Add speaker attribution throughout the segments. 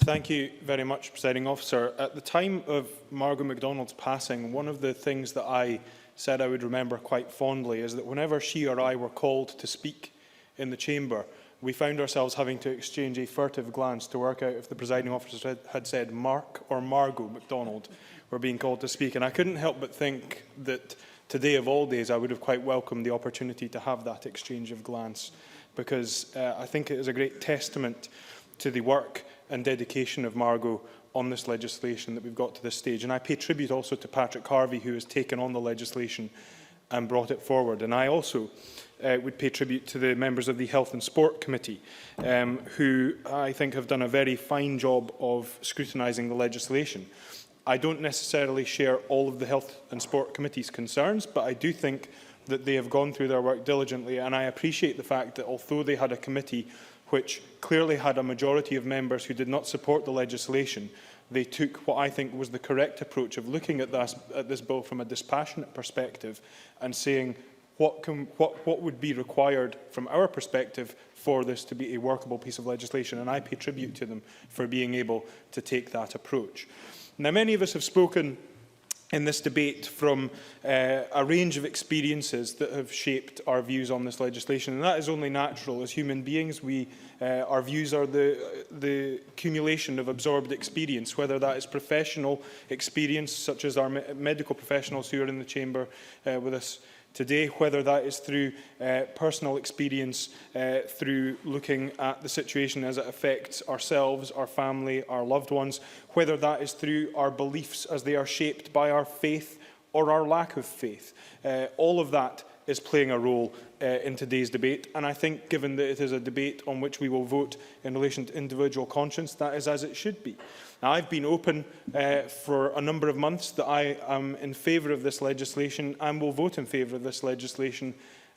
Speaker 1: Thank you very much, Presiding Officer. At the time of Margaret McDonald's passing, one of the things that I said I would remember quite fondly is that whenever she or I were called to speak in the chamber, we found ourselves having to exchange a furtive glance to work out if the presiding officer had said Mark or Margot McDonald were being called to speak. And I couldn't help but think that today, of all days, I would have quite welcomed the opportunity to have that exchange of glance, because I think it is a great testament to the work and dedication of Margot on this legislation that we've got to this stage. And I pay tribute also to Patrick Harvey, who has taken on the legislation and brought it forward. And I also would pay tribute to the members of the Health and Sport Committee, who I think have done a very fine job of scrutinising the legislation. I don't necessarily share all of the Health and Sport Committee's concerns, but I do think that they have gone through their work diligently, and I appreciate the fact that although they had a committee which clearly had a majority of members who did not support the legislation, they took what I think was the correct approach of looking at this bill from a dispassionate perspective and saying what would be required from our perspective for this to be a workable piece of legislation. And I pay tribute to them for being able to take that approach. Now, many of us have spoken in this debate from a range of experiences that have shaped our views on this legislation, and that is only natural. As human beings, our views are the accumulation of absorbed experience, whether that is professional experience, such as our medical professionals who are in the chamber with us today, whether that is through personal experience, through looking at the situation as it affects ourselves, our family, our loved ones, whether that is through our beliefs as they are shaped by our faith or our lack of faith. All of that is playing a role in today's debate, and I think, given that it is a debate on which we will vote in relation to individual conscience, that is as it should be. Now, I've been open for a number of months that I am in favour of this legislation and will vote in favour of this legislation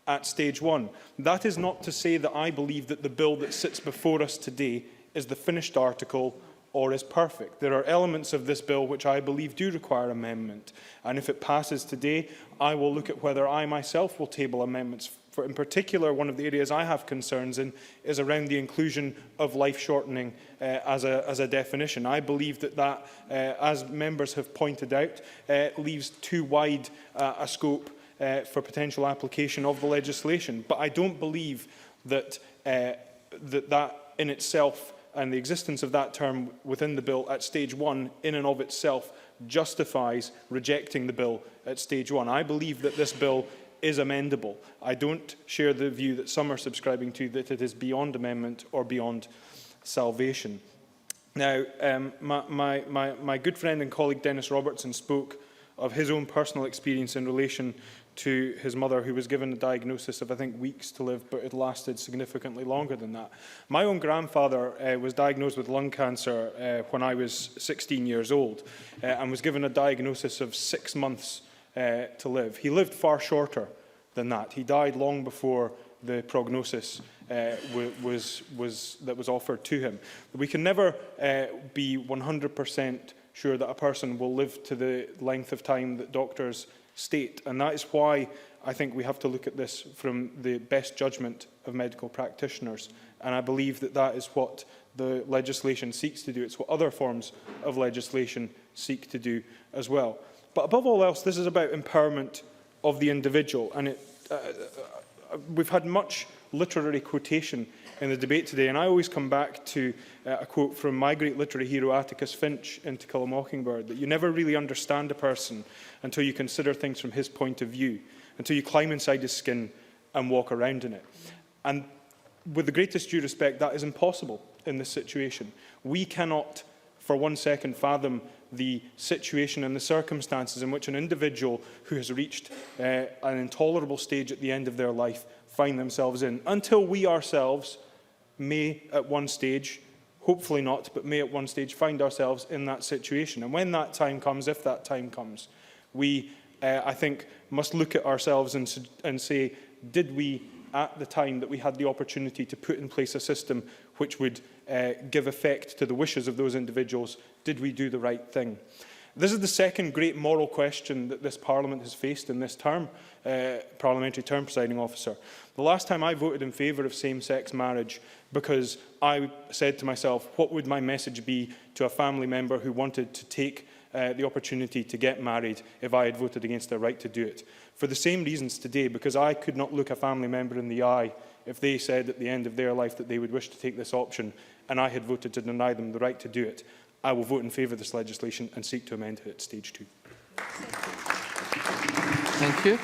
Speaker 1: at stage one. That is not to say that I believe that the bill that sits before us today is the finished article or is perfect. There are elements of this bill which I believe do require amendment, and if it passes today, I will look at whether I myself will table amendments. For, in particular, one of the areas I have concerns in is around the inclusion of life-shortening as a definition. I believe that as members have pointed out, leaves too wide a scope for potential application of the legislation. But I don't believe that that in itself and the existence of that term within the bill at stage one in and of itself justifies rejecting the bill at stage one. I believe that this bill is amendable. I don't share the view that some are subscribing to, that it is beyond amendment or beyond salvation. Now, my good friend and colleague Dennis Robertson spoke of his own personal experience in relation to his mother, who was given a diagnosis of, I think, weeks to live, but it lasted significantly longer than that. My own grandfather was diagnosed with lung cancer when I was 16 years old and was given a diagnosis of 6 months to live. He lived far shorter than that. He died long before the prognosis that was offered to him. We can never be 100% sure that a person will live to the length of time that doctors state, and that is why I think we have to look at this from the best judgment of medical practitioners, and I believe that that is what the legislation seeks to do. It's what other forms of legislation seek to do as well. But above all else, this is about empowerment of the individual, and we've had much literary quotation in the debate today, and I always come back to a quote from my great literary hero Atticus Finch in To Kill a Mockingbird, that you never really understand a person until you consider things from his point of view, until you climb inside his skin and walk around in it. And with the greatest due respect, that is impossible in this situation. We cannot for 1 second fathom the situation and the circumstances in which an individual who has reached an intolerable stage at the end of their life find themselves in, until we ourselves may at one stage, hopefully not, but may at one stage find ourselves in that situation. And when that time comes, if that time comes, we, I think, must look at ourselves and say, did we, at the time that we had the opportunity to put in place a system which would give effect to the wishes of those individuals, did we do the right thing? This is the second great moral question that this Parliament has faced in this term, parliamentary term, Presiding Officer. The last time I voted in favour of same-sex marriage because I said to myself, what would my message be to a family member who wanted to take the opportunity to get married if I had voted against their right to do it? For the same reasons today, because I could not look a family member in the eye if they said at the end of their life that they would wish to take this option and I had voted to deny them the right to do it, I will vote in favour of this legislation and seek to amend it at stage 2.
Speaker 2: Thank you.